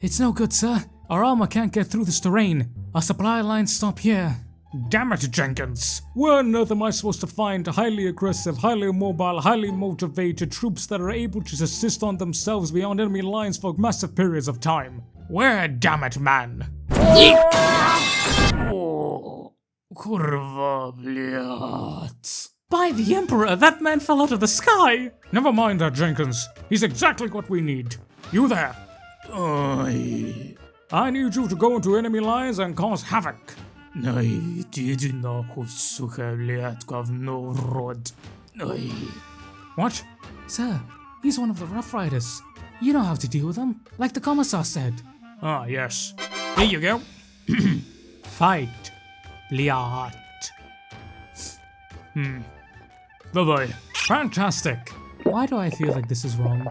It's no good, sir. Our armor can't get through this terrain. Our supply lines stop here. Damn it, Jenkins! Where on earth am I supposed to find highly aggressive, highly mobile, highly motivated troops that are able to subsist on themselves beyond enemy lines for massive periods of time? Where, damn it, man? Oh, kurva, blyat. By the Emperor, that man fell out of the sky! Never mind that, Jenkins. He's exactly what we need. You there? I need you to go into enemy lines and cause havoc. What? Sir, he's one of the Rough Riders. You know how to deal with them, like the Commissar said. Ah, yes. Here you go. Fight, blyat. Bye-bye. Fantastic. Why do I feel like this is wrong?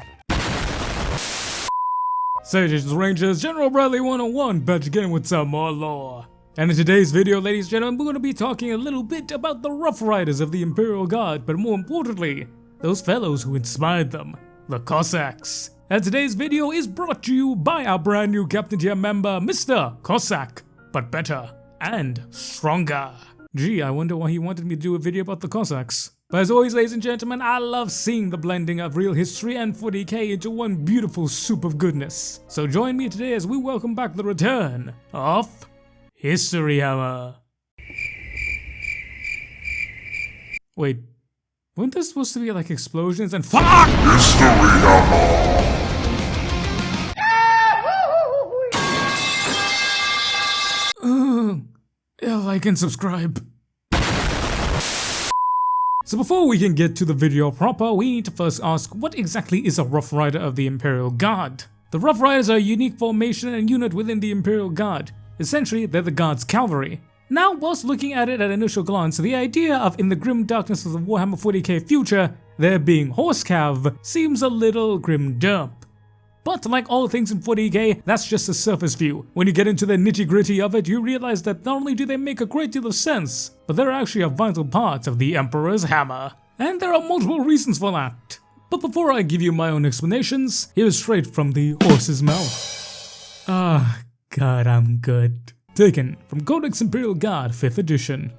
Sages and Rangers, General Bradley 101, back again with some more lore. And in today's video, ladies and gentlemen, we're going to be talking a little bit about the Rough Riders of the Imperial Guard, but more importantly, those fellows who inspired them, the Cossacks. And today's video is brought to you by our brand new Captain Tier member, Mr. Cossack, but better and stronger. Gee, I wonder why he wanted me to do a video about the Cossacks. But as always, ladies and gentlemen, I love seeing the blending of real history and 40k into one beautiful soup of goodness. So join me today as we welcome back the return of History Hammer. Wait, weren't there supposed to be like explosions and fuck? History Hammer! Yeah, like and subscribe. So before we can get to the video proper, we need to first ask, what exactly is a Rough Rider of the Imperial Guard? The Rough Riders are a unique formation and unit within the Imperial Guard. Essentially, they're the Guard's cavalry. Now, whilst looking at it at initial glance, the idea of in the grim darkness of the Warhammer 40k future, there being horse cav seems a little grim derp. But like all things in 40k, that's just a surface view. When you get into the nitty-gritty of it, you realize that not only do they make a great deal of sense, but they're actually a vital part of the Emperor's hammer. And there are multiple reasons for that. But before I give you my own explanations, here's straight from the horse's mouth. Ah, God, I'm good. Taken from Codex Imperial Guard 5th edition.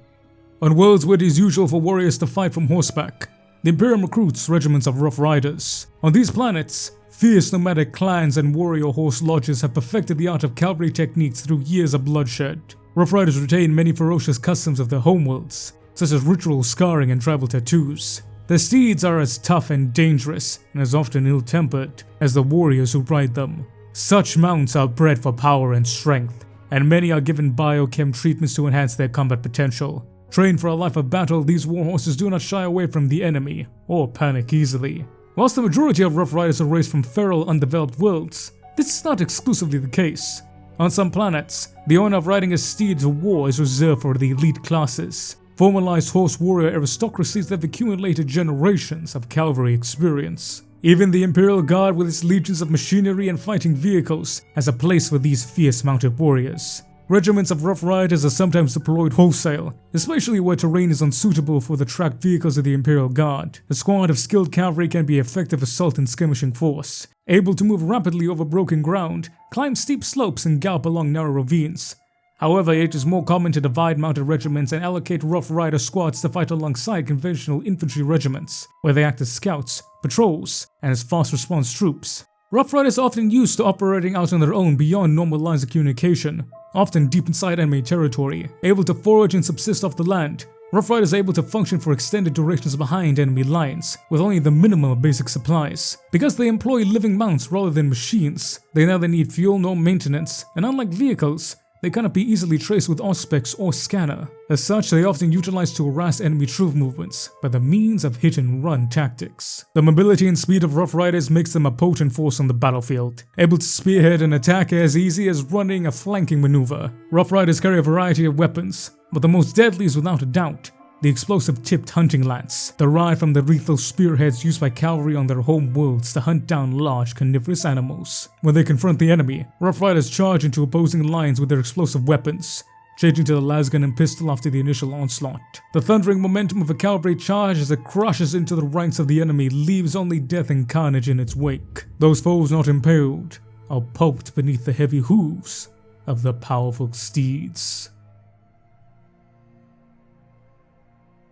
On worlds where it is usual for warriors to fight from horseback, the Imperium recruits regiments of Rough Riders. On these planets, fierce nomadic clans and warrior horse lodges have perfected the art of cavalry techniques through years of bloodshed. Rough Riders retain many ferocious customs of their homeworlds, such as ritual scarring and tribal tattoos. Their steeds are as tough and dangerous, and as often ill-tempered, as the warriors who ride them. Such mounts are bred for power and strength, and many are given biochem treatments to enhance their combat potential. Trained for a life of battle, these war horses do not shy away from the enemy, or panic easily. Whilst the majority of Rough Riders are raised from feral, undeveloped worlds, this is not exclusively the case. On some planets, the honor of riding a steed to war is reserved for the elite classes, formalized horse warrior aristocracies that have accumulated generations of cavalry experience. Even the Imperial Guard, with its legions of machinery and fighting vehicles, has a place for these fierce mounted warriors. Regiments of Rough Riders are sometimes deployed wholesale, especially where terrain is unsuitable for the tracked vehicles of the Imperial Guard. A squad of skilled cavalry can be effective assault and skirmishing force, able to move rapidly over broken ground, climb steep slopes and gallop along narrow ravines. However, it is more common to divide mounted regiments and allocate Rough Rider squads to fight alongside conventional infantry regiments, where they act as scouts, patrols, and as fast response troops. Rough Riders are often used to operating out on their own beyond normal lines of communication, often deep inside enemy territory. Able to forage and subsist off the land, Rough Riders are able to function for extended durations behind enemy lines, with only the minimum of basic supplies. Because they employ living mounts rather than machines, they neither need fuel nor maintenance, and unlike vehicles, they cannot be easily traced with Auspex or scanner. As such, they are often utilized to harass enemy troop movements by the means of hit-and-run tactics. The mobility and speed of Rough Riders makes them a potent force on the battlefield, able to spearhead an attack as easy as running a flanking maneuver. Rough Riders carry a variety of weapons, but the most deadly is without a doubt the explosive tipped hunting lance, derived from the lethal spearheads used by cavalry on their home worlds to hunt down large carnivorous animals. When they confront the enemy, Rough Riders charge into opposing lines with their explosive weapons, changing to the lasgun and pistol after the initial onslaught. The thundering momentum of a cavalry charge as it crushes into the ranks of the enemy leaves only death and carnage in its wake. Those foes not impaled are poked beneath the heavy hooves of the powerful steeds.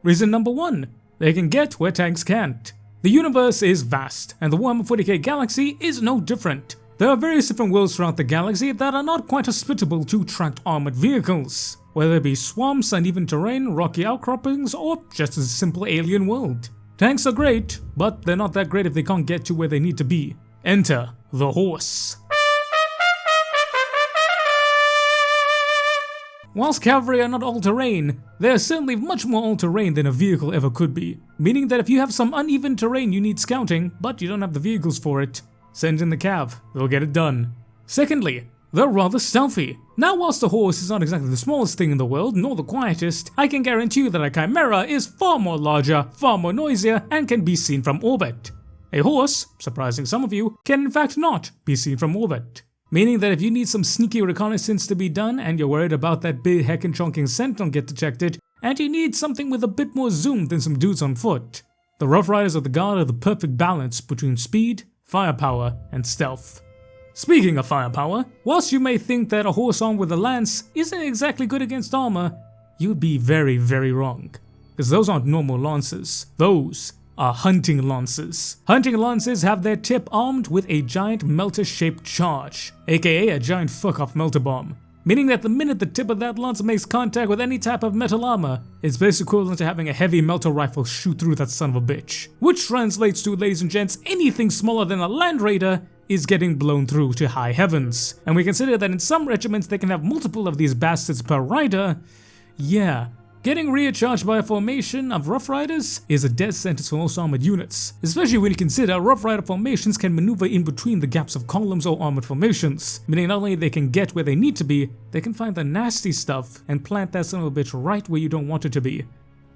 Reason number 1. They can get where tanks can't. The universe is vast, and the Warhammer 40k galaxy is no different. There are various different worlds throughout the galaxy that are not quite hospitable to tracked armored vehicles, whether it be swamps, uneven terrain, rocky outcroppings, or just a simple alien world. Tanks are great, but they're not that great if they can't get to where they need to be. Enter the horse. Whilst cavalry are not all-terrain, they are certainly much more all-terrain than a vehicle ever could be, meaning that if you have some uneven terrain you need scouting, but you don't have the vehicles for it, send in the cav, they'll get it done. Secondly, they're rather stealthy. Now, whilst the horse is not exactly the smallest thing in the world, nor the quietest, I can guarantee you that a chimera is far more larger, far more noisier, and can be seen from orbit. A horse, surprising some of you, can in fact not be seen from orbit. Meaning that if you need some sneaky reconnaissance to be done, and you're worried about that big heckin' chonking sentinel get detected, and you need something with a bit more zoom than some dudes on foot, the Rough Riders of the Guard are the perfect balance between speed, firepower, and stealth. Speaking of firepower, whilst you may think that a horse armed with a lance isn't exactly good against armor, you'd be very, very wrong. Because those aren't normal lances, those are hunting lances. Hunting lances have their tip armed with a giant melter-shaped charge, aka a giant fuck-off melter bomb. Meaning that the minute the tip of that lance makes contact with any type of metal armor, it's basically equivalent to having a heavy melter rifle shoot through that son of a bitch. Which translates to, ladies and gents, anything smaller than a Land Raider is getting blown through to high heavens. And we consider that in some regiments they can have multiple of these bastards per rider. Yeah, getting recharged by a formation of Rough Riders is a death sentence for most armored units, especially when you consider Rough Rider formations can maneuver in between the gaps of columns or armored formations, meaning not only they can get where they need to be, they can find the nasty stuff and plant that son of a bitch right where you don't want it to be,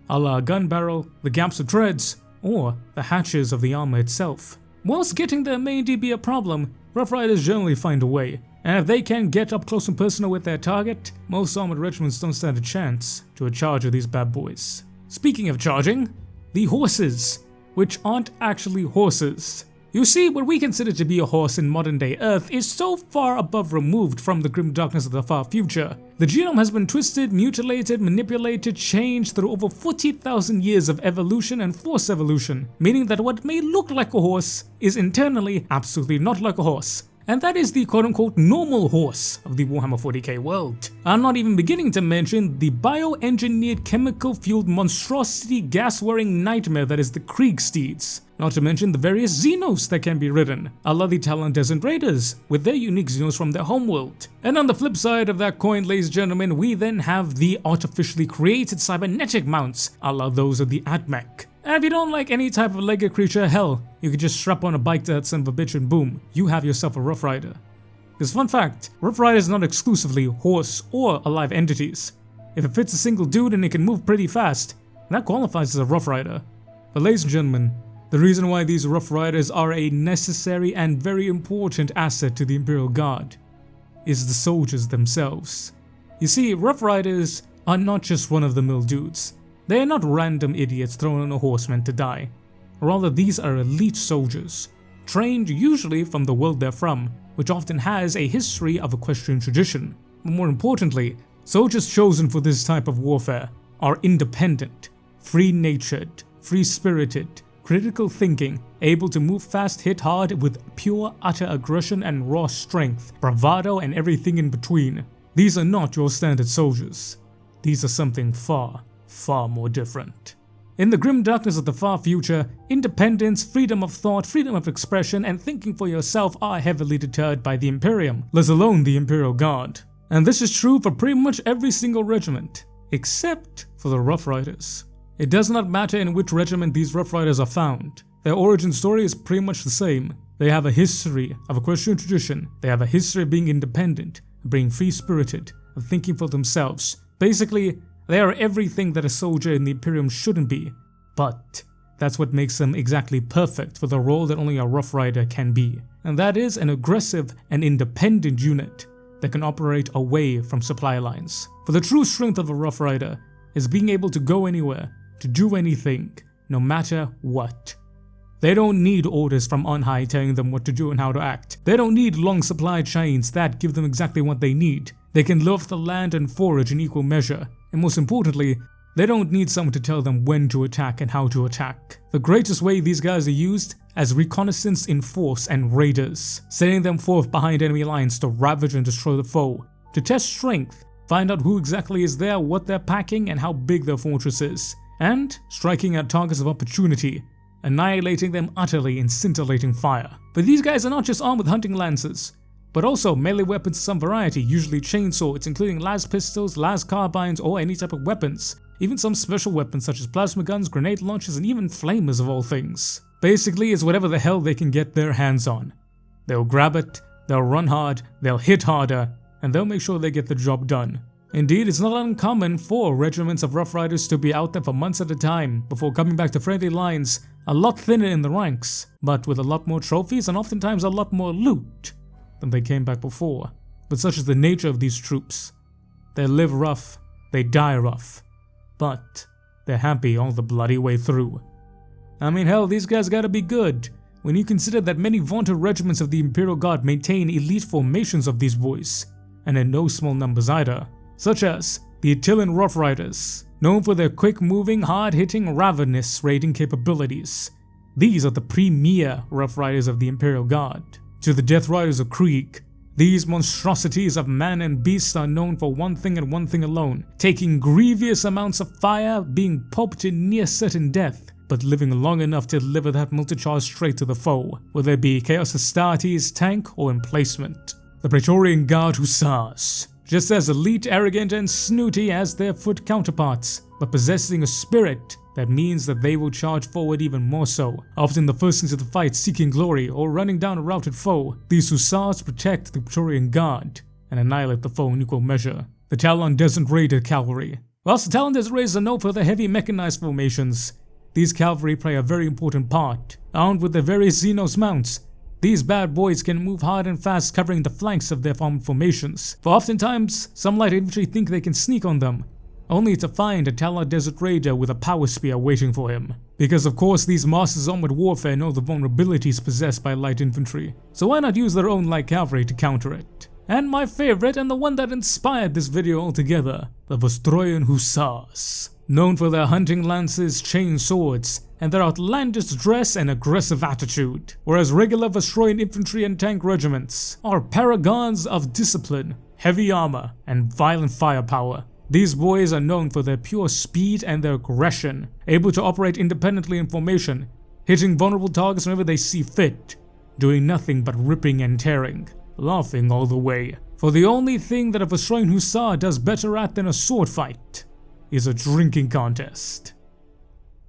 a la a gun barrel, the gaps of treads, or the hatches of the armor itself. Whilst getting there may indeed be a problem, Rough Riders generally find a way. And if they can get up close and personal with their target, most armored regiments don't stand a chance to a charge of these bad boys. Speaking of charging, the horses, which aren't actually horses. You see, what we consider to be a horse in modern day Earth is so far above removed from the grim darkness of the far future. The genome has been twisted, mutilated, manipulated, changed through over 40,000 years of evolution and force evolution, meaning that what may look like a horse is internally absolutely not like a horse. And that is the quote-unquote normal horse of the Warhammer 40k world. I'm not even beginning to mention the bioengineered chemical-fueled monstrosity gas-wearing nightmare that is the Krieg steeds. Not to mention the various Xenos that can be ridden, a la the Talon Desert Raiders, with their unique Xenos from their homeworld. And on the flip side of that coin, ladies and gentlemen, we then have the artificially created cybernetic mounts, a la those of the AdMech. And if you don't like any type of legged creature, hell, you could just strap on a bike to that son of a bitch and boom, you have yourself a Rough Rider. Because fun fact, Rough Riders are not exclusively horse or alive entities. If it fits a single dude and it can move pretty fast, that qualifies as a Rough Rider. But ladies and gentlemen, the reason why these Rough Riders are a necessary and very important asset to the Imperial Guard is the soldiers themselves. You see, Rough Riders are not just run-of-the-mill dudes. They are not random idiots thrown on a horse meant to die. Rather, these are elite soldiers, trained usually from the world they're from, which often has a history of equestrian tradition. But more importantly, soldiers chosen for this type of warfare are independent, free-natured, free-spirited, critical thinking, able to move fast, hit hard with pure utter aggression and raw strength, bravado and everything in between. These are not your standard soldiers. These are something far, far more different. In the grim darkness of the far future, independence, freedom of thought, freedom of expression, and thinking for yourself are heavily deterred by the Imperium, let alone the Imperial Guard. And this is true for pretty much every single regiment, except for the Rough Riders. It does not matter in which regiment these Rough Riders are found. Their origin story is pretty much the same. They have a history of equestrian tradition, they have a history of being independent, of being free-spirited, of thinking for themselves. Basically, they are everything that a soldier in the Imperium shouldn't be, but that's what makes them exactly perfect for the role that only a Rough Rider can be. And that is an aggressive and independent unit that can operate away from supply lines. For the true strength of a Rough Rider is being able to go anywhere, to do anything, no matter what. They don't need orders from on high telling them what to do and how to act. They don't need long supply chains that give them exactly what they need. They can live off the land and forage in equal measure. And most importantly, they don't need someone to tell them when to attack and how to attack. The greatest way these guys are used as reconnaissance in force and raiders, sending them forth behind enemy lines to ravage and destroy the foe, to test strength, find out who exactly is there, what they're packing, and how big their fortress is, and striking at targets of opportunity, annihilating them utterly in scintillating fire. But these guys are not just armed with hunting lances, but also melee weapons of some variety, usually chainswords, including las pistols, las carbines, or any type of weapons. Even some special weapons such as plasma guns, grenade launchers, and even flamers of all things. Basically, it's whatever the hell they can get their hands on. They'll grab it, they'll run hard, they'll hit harder, and they'll make sure they get the job done. Indeed, it's not uncommon for regiments of Rough Riders to be out there for months at a time before coming back to friendly lines, a lot thinner in the ranks, but with a lot more trophies and oftentimes a lot more loot than they came back before. But such is the nature of these troops. They live rough, they die rough, but they're happy all the bloody way through. I mean, hell, these guys gotta be good, when you consider that many vaunted regiments of the Imperial Guard maintain elite formations of these boys, and in no small numbers either, such as the Attilan Rough Riders, known for their quick-moving, hard-hitting, ravenous raiding capabilities. These are the premier Rough Riders of the Imperial Guard. To the Death Riders of Krieg, these monstrosities of man and beast are known for one thing and one thing alone, taking grievous amounts of fire, being pulped in near certain death, but living long enough to deliver that multi-charge straight to the foe, whether it be Chaos Astartes, tank, or emplacement. The Praetorian Guard Hussars, just as elite, arrogant, and snooty as their foot counterparts, but possessing a spirit that means that they will charge forward even more so, often the first into the fight seeking glory or running down a routed foe. These Hussars protect the Praetorian Guard and annihilate the foe in equal measure. The Talon Desert Raider Cavalry. Whilst the Talon Desert Raiders are known for their heavy mechanized formations, these cavalry play a very important part. Armed with their various Xenos mounts, these bad boys can move hard and fast, covering the flanks of their armed formations, for oftentimes some light infantry think they can sneak on them, only to find a Talon Desert Raider with a power spear waiting for him. Because of course these masters of armored warfare know the vulnerabilities possessed by light infantry, so why not use their own light cavalry to counter it? And my favorite, and the one that inspired this video altogether, the Vostroyan Hussars. Known for their hunting lances, chain swords, and their outlandish dress and aggressive attitude, whereas regular Vostroyan infantry and tank regiments are paragons of discipline, heavy armor, and violent firepower. These boys are known for their pure speed and their aggression, able to operate independently in formation, hitting vulnerable targets whenever they see fit, doing nothing but ripping and tearing, laughing all the way. For the only thing that a Vostroyan Hussar does better at than a sword fight is a drinking contest.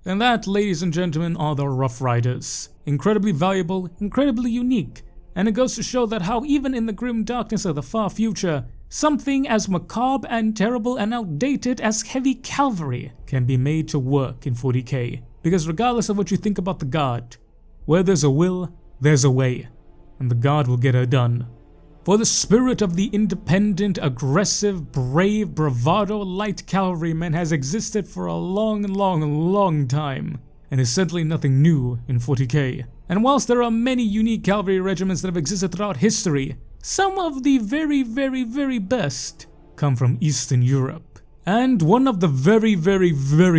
And that, ladies and gentlemen, are the Rough Riders. Incredibly valuable, incredibly unique, and it goes to show that how even in the grim darkness of the far future, something as macabre and terrible and outdated as heavy cavalry can be made to work in 40k. Because regardless of what you think about the Guard, where there's a will, there's a way, and the Guard will get her done. For the spirit of the independent, aggressive, brave, bravado light cavalryman has existed for a long time, and is certainly nothing new in 40k. And whilst there are many unique cavalry regiments that have existed throughout history, some of the very best come from Eastern Europe. And one of the very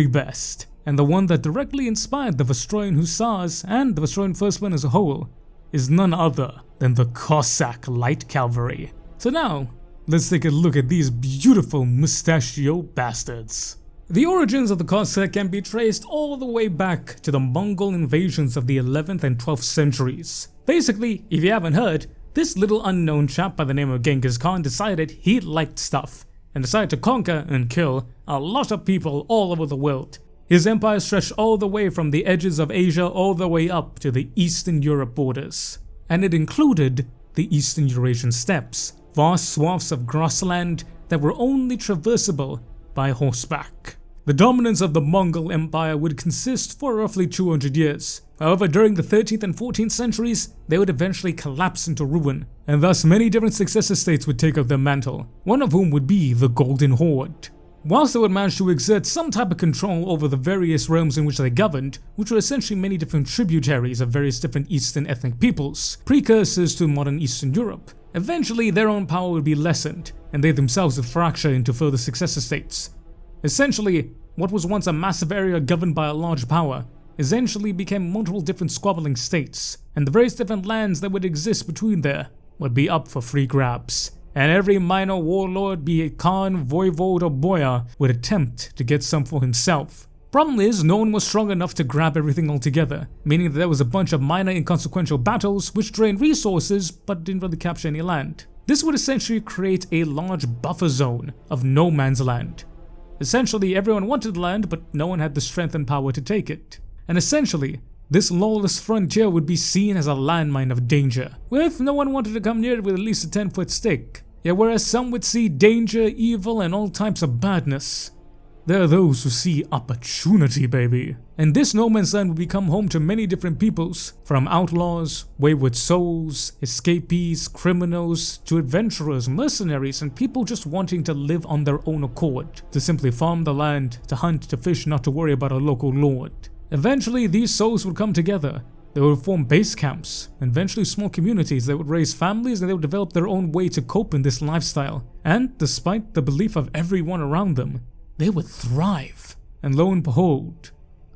best, and the one that directly inspired the Vostroyan Hussars and the Vostroyan First Men as a whole, is none other than the Cossack light cavalry. So now, let's take a look at these beautiful mustachio bastards. The origins of the Cossack can be traced all the way back to the Mongol invasions of the 11th and 12th centuries. Basically, if you haven't heard, this little unknown chap by the name of Genghis Khan decided he liked stuff, and decided to conquer and kill a lot of people all over the world. His empire stretched all the way from the edges of Asia all the way up to the Eastern Europe borders. And it included the Eastern Eurasian steppes, vast swaths of grassland that were only traversable by horseback. The dominance of the Mongol Empire would consist for roughly 200 years. However, during the 13th and 14th centuries, they would eventually collapse into ruin, and thus many different successor states would take up their mantle, one of whom would be the Golden Horde. Whilst they would manage to exert some type of control over the various realms in which they governed, which were essentially many different tributaries of various different Eastern ethnic peoples, precursors to modern Eastern Europe, eventually their own power would be lessened, and they themselves would fracture into further successor states. Essentially, what was once a massive area governed by a large power essentially became multiple different squabbling states, and the various different lands that would exist between there would be up for free grabs. And every minor warlord, be it Khan, Voivode or Boyar, would attempt to get some for himself. Problem is, no one was strong enough to grab everything altogether, meaning that there was a bunch of minor inconsequential battles which drained resources but didn't really capture any land. This would essentially create a large buffer zone of no man's land. Essentially, everyone wanted land, but no one had the strength and power to take it. And essentially, this lawless frontier would be seen as a landmine of danger, with no one wanted to come near it with at least a 10-foot stick. Yet whereas some would see danger, evil, and all types of badness, there are those who see opportunity, baby. And this no man's land would become home to many different peoples, from outlaws, wayward souls, escapees, criminals, to adventurers, mercenaries, and people just wanting to live on their own accord, to simply farm the land, to hunt, to fish, not to worry about a local lord. Eventually, these souls would come together. They would form base camps, and eventually small communities. They would raise families and they would develop their own way to cope in this lifestyle. And despite the belief of everyone around them, they would thrive. And lo and behold,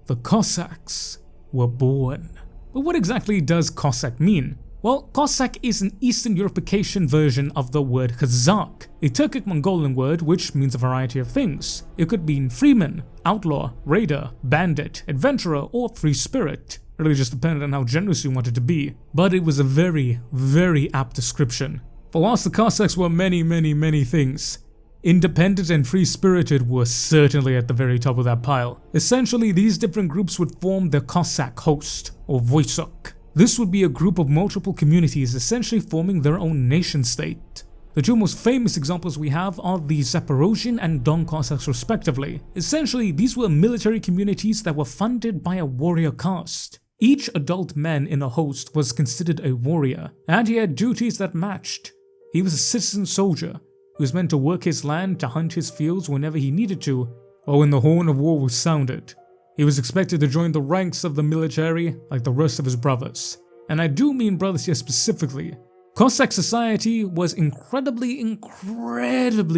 the Cossacks were born. But what exactly does Cossack mean? Well, Cossack is an Eastern European version of the word Kazakh, a Turkic Mongolian word which means a variety of things. It could mean freeman, outlaw, raider, bandit, adventurer, or free spirit. It really just depended on how generous you wanted to be. But it was a very, very apt description. For whilst the Cossacks were many things, independent and free-spirited were certainly at the very top of that pile. Essentially, these different groups would form the Cossack host, or Voisok. This would be a group of multiple communities essentially forming their own nation-state. The two most famous examples we have are the Zaporozhian and Don Cossacks respectively. Essentially, these were military communities that were funded by a warrior caste. Each adult man in a host was considered a warrior, and he had duties that matched. He was a citizen soldier who was meant to work his land, to hunt his fields whenever he needed to, or when the horn of war was sounded. He was expected to join the ranks of the military like the rest of his brothers. And I do mean brothers here specifically. Cossack society was incredibly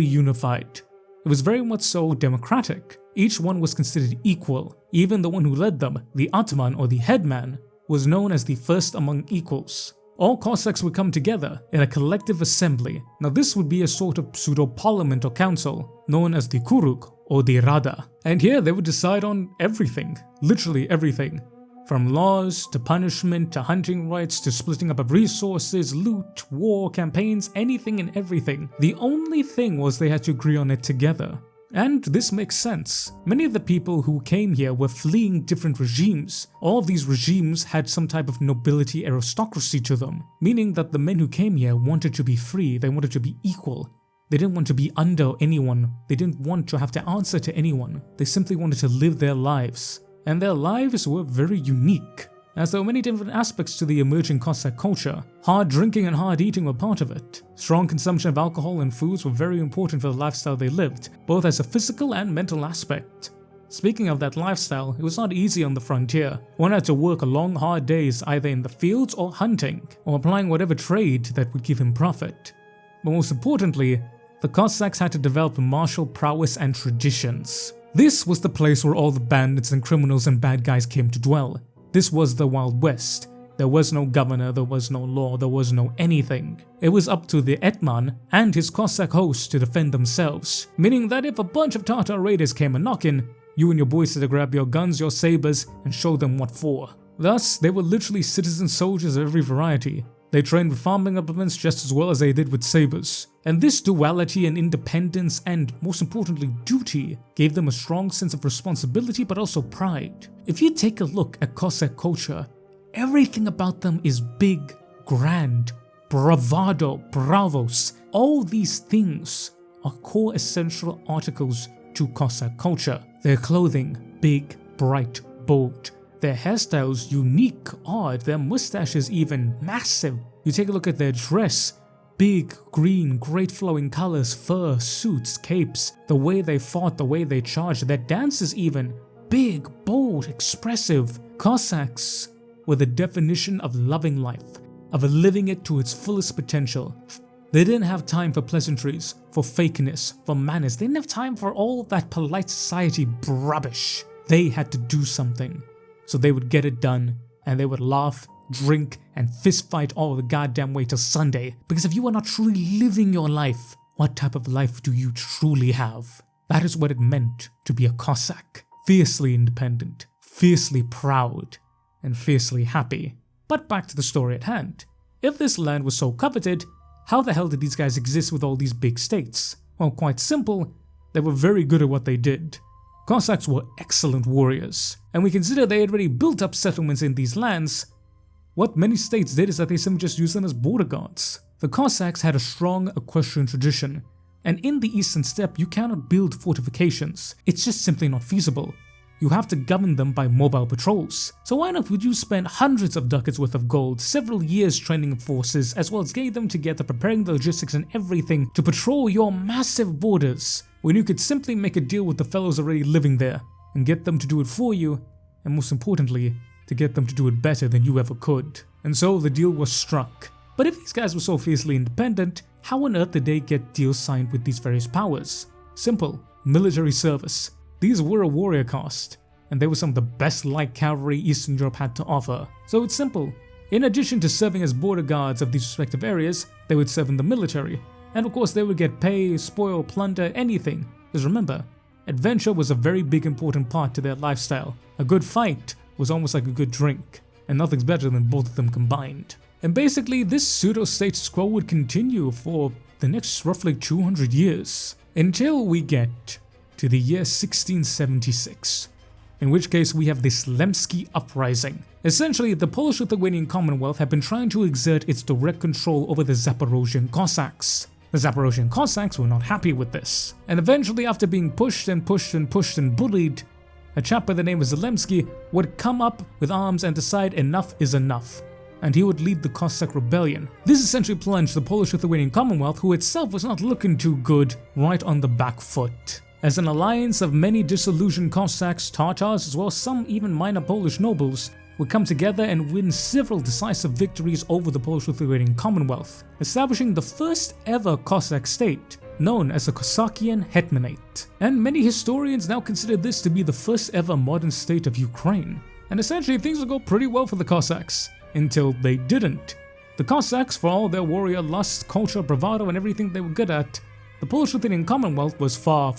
unified. It was very much so democratic. Each one was considered equal. Even the one who led them, the Atman or the headman, was known as the first among equals. All Cossacks would come together in a collective assembly. Now this would be a sort of pseudo-parliament or council, known as the Kuruk or the Rada. And here they would decide on everything, literally everything. From laws, to punishment, to hunting rights, to splitting up of resources, loot, war, campaigns, anything and everything. The only thing was they had to agree on it together. And this makes sense. Many of the people who came here were fleeing different regimes. All of these regimes had some type of nobility aristocracy to them, meaning that the men who came here wanted to be free, they wanted to be equal. They didn't want to be under anyone, they didn't want to have to answer to anyone. They simply wanted to live their lives. And their lives were very unique, as there were many different aspects to the emerging Cossack culture. Hard drinking and hard eating were part of it. Strong consumption of alcohol and foods were very important for the lifestyle they lived, both as a physical and mental aspect. Speaking of that lifestyle, it was not easy on the frontier. One had to work long hard days either in the fields or hunting, or applying whatever trade that would give him profit. But most importantly, the Cossacks had to develop martial prowess and traditions. This was the place where all the bandits and criminals and bad guys came to dwell. This was the Wild West. There was no governor, there was no law, there was no anything. It was up to the Etman and his Cossack hosts to defend themselves, meaning that if a bunch of Tatar raiders came a-knockin', you and your boys had to grab your guns, your sabers, and show them what for. Thus, they were literally citizen soldiers of every variety. They trained with farming implements just as well as they did with sabers. And this duality and independence and, most importantly, duty gave them a strong sense of responsibility but also pride. If you take a look at Cossack culture, everything about them is big, grand, bravado, bravos. All these things are core essential articles to Cossack culture. Their clothing, big, bright, bold. Their hairstyles, unique, odd. Their mustaches even massive. You take a look at their dress, big, green, great flowing colors, fur, suits, capes, the way they fought, the way they charged, their dances even. Big, bold, expressive. Cossacks were the definition of loving life, of living it to its fullest potential. They didn't have time for pleasantries, for fakeness, for manners. They didn't have time for all that polite society rubbish. They had to do something. So they would get it done, and they would laugh, drink, and fist fight all the goddamn way till Sunday. Because if you are not truly living your life, what type of life do you truly have? That is what it meant to be a Cossack. Fiercely independent, fiercely proud, and fiercely happy. But back to the story at hand. If this land was so coveted, how the hell did these guys exist with all these big states? Well, quite simple, they were very good at what they did. Cossacks were excellent warriors, and we consider they had already built up settlements in these lands. What many states did is that they simply just used them as border guards. The Cossacks had a strong equestrian tradition, and in the Eastern Steppe you cannot build fortifications. It's just simply not feasible. You have to govern them by mobile patrols. So why not would you spend hundreds of ducats worth of gold, several years training forces, as well as getting them together, preparing the logistics and everything to patrol your massive borders, when you could simply make a deal with the fellows already living there and get them to do it for you, and most importantly, to get them to do it better than you ever could. And so the deal was struck. But if these guys were so fiercely independent, how on earth did they get deals signed with these various powers? Simple, military service. These were a warrior caste, and they were some of the best light cavalry Eastern Europe had to offer. So it's simple. In addition to serving as border guards of these respective areas, they would serve in the military. And of course they would get pay, spoil, plunder, anything. Because remember, adventure was a very big important part to their lifestyle. A good fight was almost like a good drink, and nothing's better than both of them combined. And basically this pseudo-status quo would continue for the next roughly 200 years, until we get to the year 1676, in which case we have the Slemski Uprising. Essentially, the Polish-Lithuanian Commonwealth had been trying to exert its direct control over the Zaporozhian Cossacks. The Zaporozhian Cossacks were not happy with this, and eventually after being pushed and pushed and pushed and bullied, a chap by the name of Zelensky would come up with arms and decide enough is enough, and he would lead the Cossack rebellion. This essentially plunged the Polish-Lithuanian Commonwealth, who itself was not looking too good, right on the back foot. As an alliance of many disillusioned Cossacks, Tatars, as well as some even minor Polish nobles, would come together and win several decisive victories over the Polish-Lithuanian Commonwealth, establishing the first ever Cossack state, known as the Cossakian Hetmanate. And many historians now consider this to be the first ever modern state of Ukraine. And essentially things would go pretty well for the Cossacks, until they didn't. The Cossacks, for all their warrior lust, culture, bravado and everything they were good at, the Polish-Lithuanian Commonwealth was far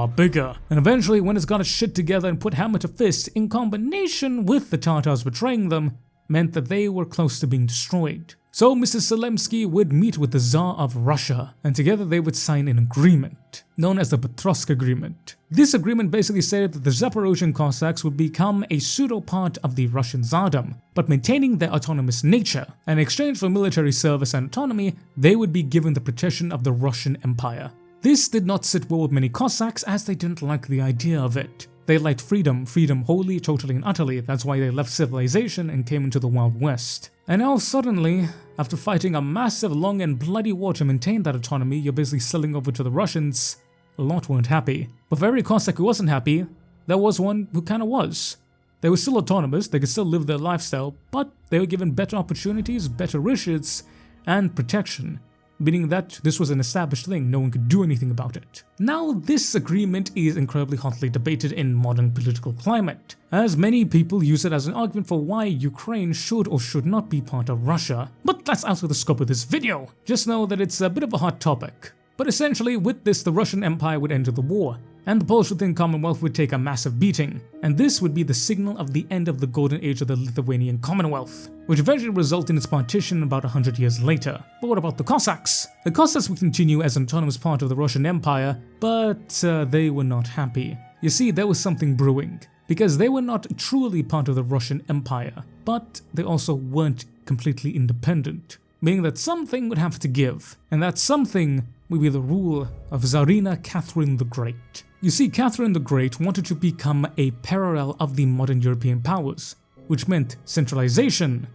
bigger. And eventually, when it's got its shit together and put hammer to fist, in combination with the Tatars betraying them, meant that they were close to being destroyed. So Mr. Zelensky would meet with the Tsar of Russia, and together they would sign an agreement, known as the Petrovsk Agreement. This agreement basically said that the Zaporozhian Cossacks would become a pseudo-part of the Russian Tsardom, but maintaining their autonomous nature. And in exchange for military service and autonomy, they would be given the protection of the Russian Empire. This did not sit well with many Cossacks, as they didn't like the idea of it. They liked freedom wholly, totally and utterly. That's why they left civilization and came into the Wild West. And now suddenly, after fighting a massive, long and bloody war to maintain that autonomy, you're basically selling over to the Russians. A lot weren't happy. But for every Cossack who wasn't happy, there was one who kinda was. They were still autonomous, they could still live their lifestyle, but they were given better opportunities, better riches, and protection. Meaning that this was an established thing, no one could do anything about it. Now this agreement is incredibly hotly debated in modern political climate, as many people use it as an argument for why Ukraine should or should not be part of Russia. But that's out of the scope of this video. Just know that it's a bit of a hot topic. But essentially with this, the Russian Empire would enter the war, and the Polish-Lithuanian Commonwealth would take a massive beating, and this would be the signal of the end of the golden age of the Lithuanian Commonwealth, which eventually would result in its partition about 100 years later. But what about the Cossacks? The Cossacks would continue as an autonomous part of the Russian Empire, but they were not happy. You see, there was something brewing, because they were not truly part of the Russian Empire, but they also weren't completely independent, meaning that something would have to give, and that something would be the rule of Tsarina Catherine the Great. You see, Catherine the Great wanted to become a parallel of the modern European powers, which meant centralization,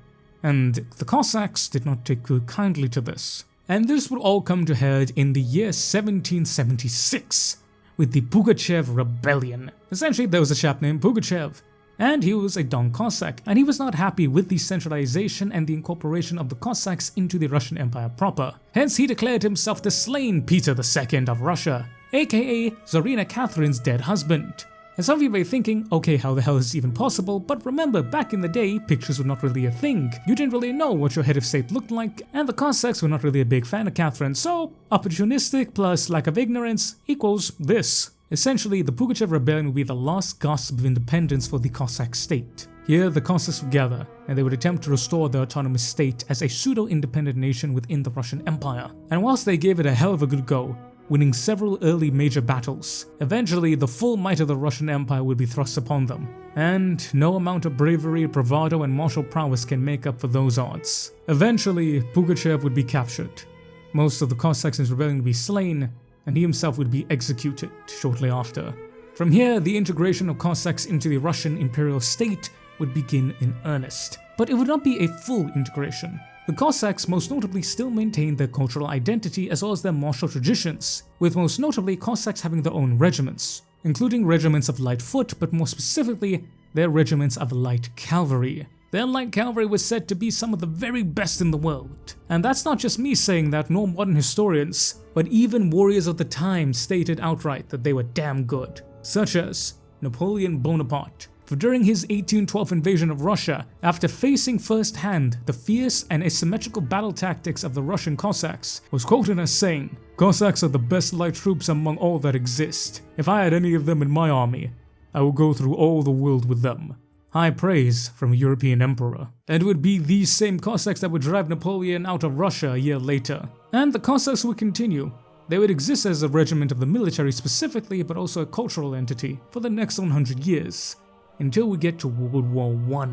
and the Cossacks did not take too kindly to this. And this would all come to head in the year 1776 with the Pugachev Rebellion. Essentially, there was a chap named Pugachev, and he was a Don Cossack, and he was not happy with the centralization and the incorporation of the Cossacks into the Russian Empire proper. Hence, he declared himself the slain Peter II of Russia, aka Tsarina Catherine's dead husband. And some of you may be thinking, okay, how the hell is this even possible? But remember, back in the day, pictures were not really a thing. You didn't really know what your head of state looked like, and the Cossacks were not really a big fan of Catherine, so opportunistic plus lack of ignorance equals this. Essentially, the Pugachev Rebellion would be the last gasp of independence for the Cossack state. Here, the Cossacks would gather, and they would attempt to restore their autonomous state as a pseudo-independent nation within the Russian Empire. And whilst they gave it a hell of a good go, winning several early major battles, eventually the full might of the Russian Empire would be thrust upon them. And no amount of bravery, bravado, and martial prowess can make up for those odds. Eventually, Pugachev would be captured. Most of the Cossacks in his rebellion would be slain, and he himself would be executed shortly after. From here, the integration of Cossacks into the Russian imperial state would begin in earnest. But it would not be a full integration. The Cossacks most notably still maintained their cultural identity as well as their martial traditions, with most notably Cossacks having their own regiments, including regiments of light foot, but more specifically, their regiments of light cavalry. Their light cavalry was said to be some of the very best in the world. And that's not just me saying that, nor modern historians, but even warriors of the time stated outright that they were damn good, such as Napoleon Bonaparte. For during his 1812 invasion of Russia, after facing firsthand the fierce and asymmetrical battle tactics of the Russian Cossacks, was quoted as saying, "Cossacks are the best light troops among all that exist. If I had any of them in my army, I would go through all the world with them." High praise from a European emperor. And it would be these same Cossacks that would drive Napoleon out of Russia a year later. And the Cossacks would continue. They would exist as a regiment of the military specifically, but also a cultural entity for the next 100 years, until we get to World War I.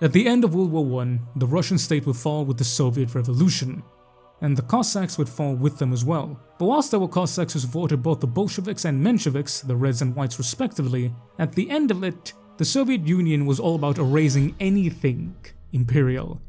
At the end of World War I, the Russian state would fall with the Soviet Revolution, and the Cossacks would fall with them as well. But whilst there were Cossacks who supported both the Bolsheviks and Mensheviks, the Reds and Whites respectively, at the end of it, the Soviet Union was all about erasing anything imperial,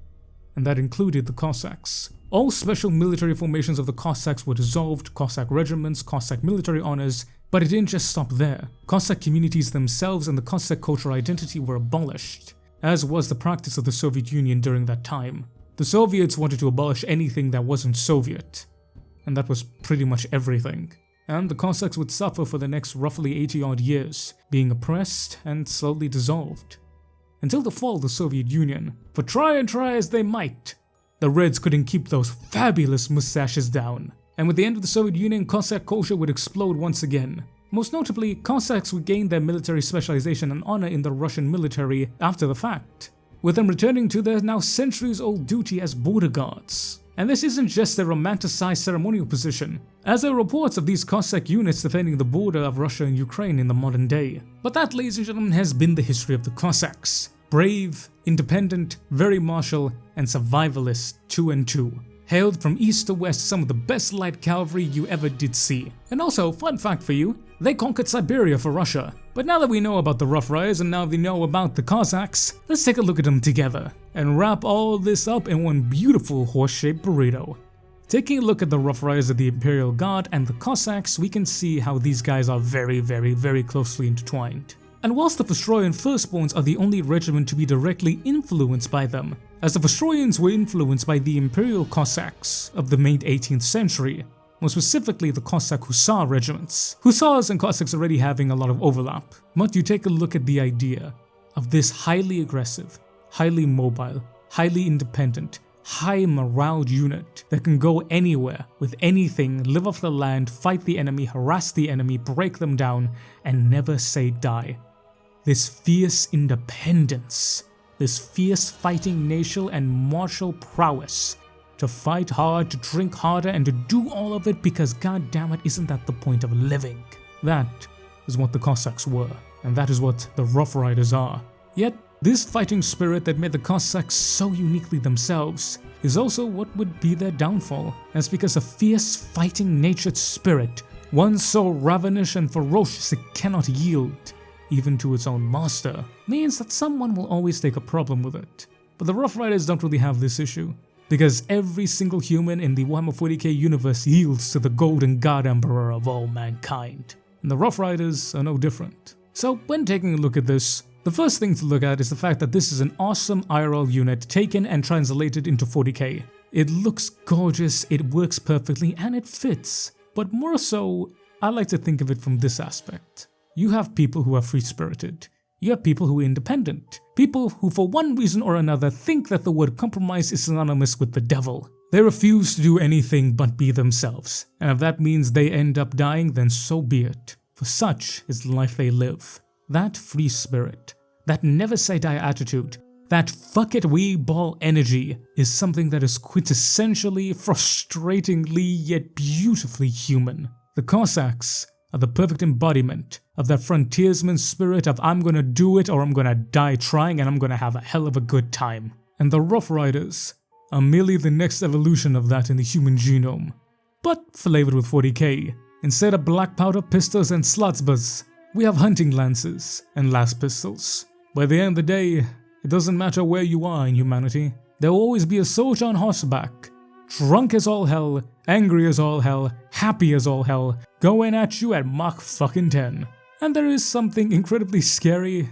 and that included the Cossacks. All special military formations of the Cossacks were dissolved, Cossack regiments, Cossack military honors, but it didn't just stop there. Cossack communities themselves and the Cossack cultural identity were abolished, as was the practice of the Soviet Union during that time. The Soviets wanted to abolish anything that wasn't Soviet, and that was pretty much everything. And the Cossacks would suffer for the next roughly 80-odd years, being oppressed and slowly dissolved. Until the fall of the Soviet Union, for try as they might, the Reds couldn't keep those fabulous mustaches down. And with the end of the Soviet Union, Cossack culture would explode once again. Most notably, Cossacks would gain their military specialization and honor in the Russian military after the fact, with them returning to their now centuries-old duty as border guards. And this isn't just a romanticized ceremonial position, as there are reports of these Cossack units defending the border of Russia and Ukraine in the modern day. But that, ladies and gentlemen, has been the history of the Cossacks. Brave, independent, very martial, and survivalist 2 and 2. Hailed from east to west, some of the best light cavalry you ever did see. And also, fun fact for you, they conquered Siberia for Russia. But now that we know about the Rough Riders and now we know about the Cossacks, let's take a look at them together and wrap all this up in one beautiful horse-shaped burrito. Taking a look at the Rough Riders of the Imperial Guard and the Cossacks, we can see how these guys are very closely intertwined. And whilst the Vostroyan Firstborns are the only regiment to be directly influenced by them, as the Vostroyans were influenced by the Imperial Cossacks of the late 18th century, more specifically the Cossack Hussar regiments. Hussars and Cossacks already having a lot of overlap, but you take a look at the idea of this highly aggressive, highly mobile, highly independent, high morale unit that can go anywhere with anything, live off the land, fight the enemy, harass the enemy, break them down, and never say die. This fierce independence, this fierce fighting nation and martial prowess, to fight hard, to drink harder, and to do all of it because goddammit isn't that the point of living? That is what the Cossacks were, and that is what the Rough Riders are. Yet, this fighting spirit that made the Cossacks so uniquely themselves is also what would be their downfall, as because a fierce fighting natured spirit, one so ravenous and ferocious it cannot yield, even to its own master, means that someone will always take a problem with it. But the Rough Riders don't really have this issue, because every single human in the Warhammer 40k universe yields to the Golden God Emperor of all mankind. And the Rough Riders are no different. So when taking a look at this, the first thing to look at is the fact that this is an awesome IRL unit taken and translated into 40k. It looks gorgeous, it works perfectly, and it fits. But more so, I like to think of it from this aspect. You have people who are free-spirited. You have people who are independent. People who for one reason or another think that the word compromise is synonymous with the devil. They refuse to do anything but be themselves. And if that means they end up dying, then so be it. For such is the life they live. That free spirit, that never say die attitude, that fuck it we ball energy is something that is quintessentially, frustratingly, yet beautifully human. The Cossacks are the perfect embodiment of that frontiersman spirit of I'm gonna do it or I'm gonna die trying and I'm gonna have a hell of a good time. And the Rough Riders are merely the next evolution of that in the human genome, but flavored with 40k. Instead of black powder pistols and slotsbas, we have hunting lances and las pistols. By the end of the day, it doesn't matter where you are in humanity, there will always be a soldier on horseback, drunk as all hell, angry as all hell, happy as all hell, going at you at Mach fucking 10. And there is something incredibly scary,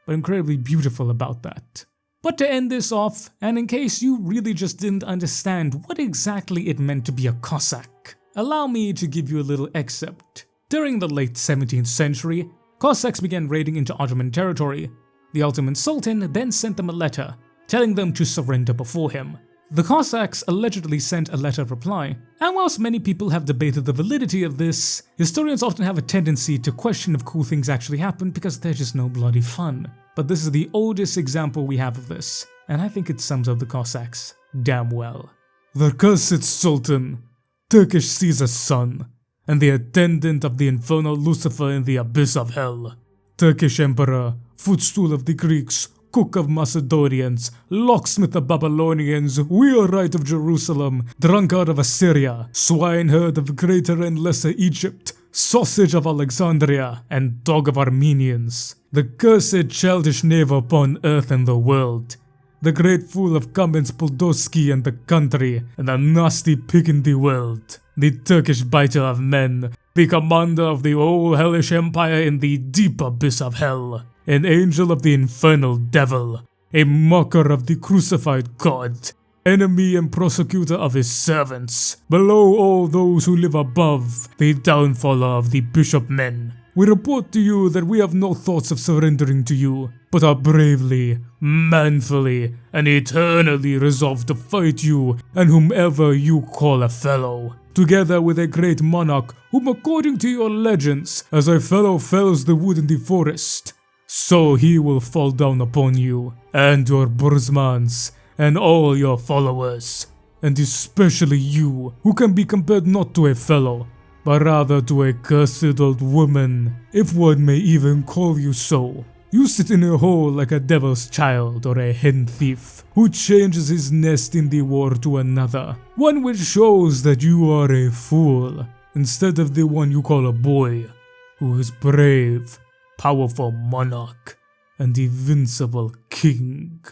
but incredibly beautiful about that. But to end this off, and in case you really just didn't understand what exactly it meant to be a Cossack, allow me to give you a little excerpt. During the late 17th century, Cossacks began raiding into Ottoman territory. The Ottoman Sultan then sent them a letter, telling them to surrender before him. The Cossacks allegedly sent a letter of reply, and whilst many people have debated the validity of this, historians often have a tendency to question if cool things actually happened because they're just no bloody fun. But this is the oldest example we have of this, and I think it sums up the Cossacks damn well. The cursed Sultan, Turkish Caesar's son, and the attendant of the infernal Lucifer in the abyss of hell, Turkish Emperor, footstool of the Greeks, cook of Macedonians, locksmith of Babylonians, wheelwright of Jerusalem, drunkard of Assyria, swineherd of Greater and Lesser Egypt, sausage of Alexandria, and dog of Armenians, the cursed childish knave upon earth and the world, the great fool of Kamenz Podolsky and the country, and the nasty pig in the world, the Turkish biter of men, the commander of the whole hellish empire in the deep abyss of hell, an angel of the infernal devil, a mocker of the crucified God, enemy and prosecutor of his servants, below all those who live above, the downfaller of the bishop men. We report to you that we have no thoughts of surrendering to you, but are bravely, manfully, and eternally resolved to fight you and whomever you call a fellow, together with a great monarch whom according to your legends, as a fellow fells the wood in the forest, so he will fall down upon you, and your bursmans, and all your followers, and especially you, who can be compared not to a fellow, but rather to a cursed old woman, if one may even call you so. You sit in a hole like a devil's child or a hen thief, who changes his nest in the war to another, one which shows that you are a fool, instead of the one you call a boy, who is brave, powerful monarch, and invincible king.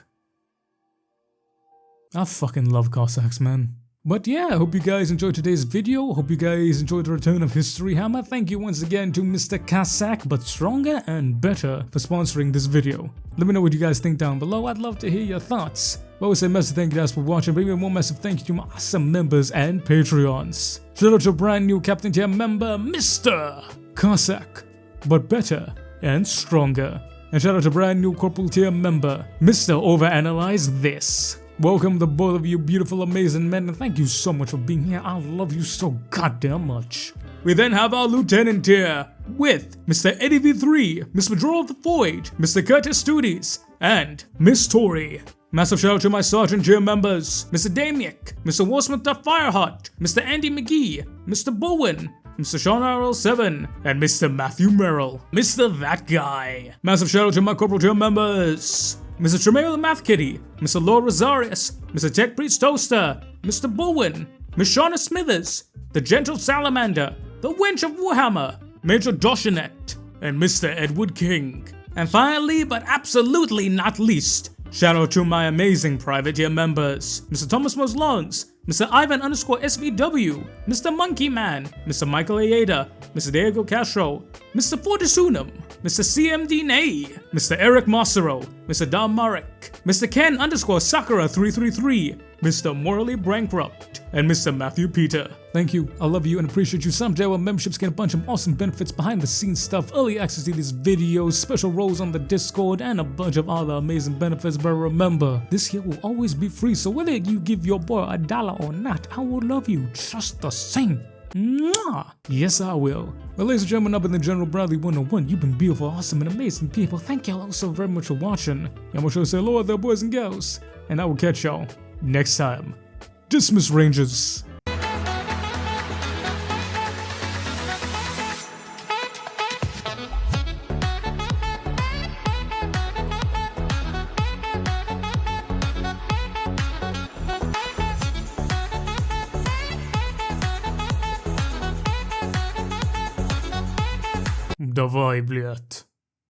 I fucking love Cossacks, man. But yeah, I hope you guys enjoyed today's video. Hope you guys enjoyed the return of History Hammer. Thank you once again to Mr. Cossack, but stronger and better, for sponsoring this video. Let me know what you guys think down below. I'd love to hear your thoughts. I always say massive thank you guys for watching, but even more massive thank you to my awesome members and Patreons. Shout out to a brand new Captain Tier member, Mr. Cossack, but better and stronger. And shout out to brand new Corporal Tier member, Mr. Overanalyze This. Welcome to both of you beautiful, amazing men, and thank you so much for being here. I love you so goddamn much. We then have our Lieutenant tier with Mr. Eddie V3, Miss Majora of the Void, Mr. Curtis Studies, and Miss Tori. Massive shout out to my Sergeant tier members, Mr. Damiak, Mr. Warsmith the Fireheart, Mr. Andy McGee, Mr. Bowen, Mr. Sean RL7, and Mr. Matthew Merrill, Mr. That Guy. Massive shout out to my Corporal tier members, Mr. Tremaine the Math Kitty, Mr. Lord Rosarius, Mr. Tech Priest Toaster, Mr. Bowen, Miss Shauna Smithers, the Gentle Salamander, the Wench of Warhammer, Major Doshinet, and Mr. Edward King. And finally, but absolutely not least, Shout out to my amazing privateer members, Mr. Thomas Moslons, Mr. Ivan_SBW, Mr. Monkey Man, Mr. Michael Ayeda, Mr. Diego Castro, Mr. Fortisunum, Mr. CMD Nay, Mr. Eric Massaro, Mr. Dom Marek, Mr. Ken_Sakura333, Mr. Morally Bankrupt, and Mr. Matthew Peter. Thank you, I love you and appreciate you. Someday our memberships get a bunch of awesome benefits, behind the scenes stuff, early access to these videos, special roles on the Discord, and a bunch of other amazing benefits. But remember, this here will always be free, so whether you give your boy $1 or not, I will love you just the same. Mwah! Yes, I will. Well, ladies and gentlemen, I've been the General Bradley 101. You've been beautiful, awesome, and amazing people. Thank y'all all so very much for watching. I'm gonna say hello out there, boys and girls, and I will catch y'all next time. Dismiss, Rangers. Давай, блядь.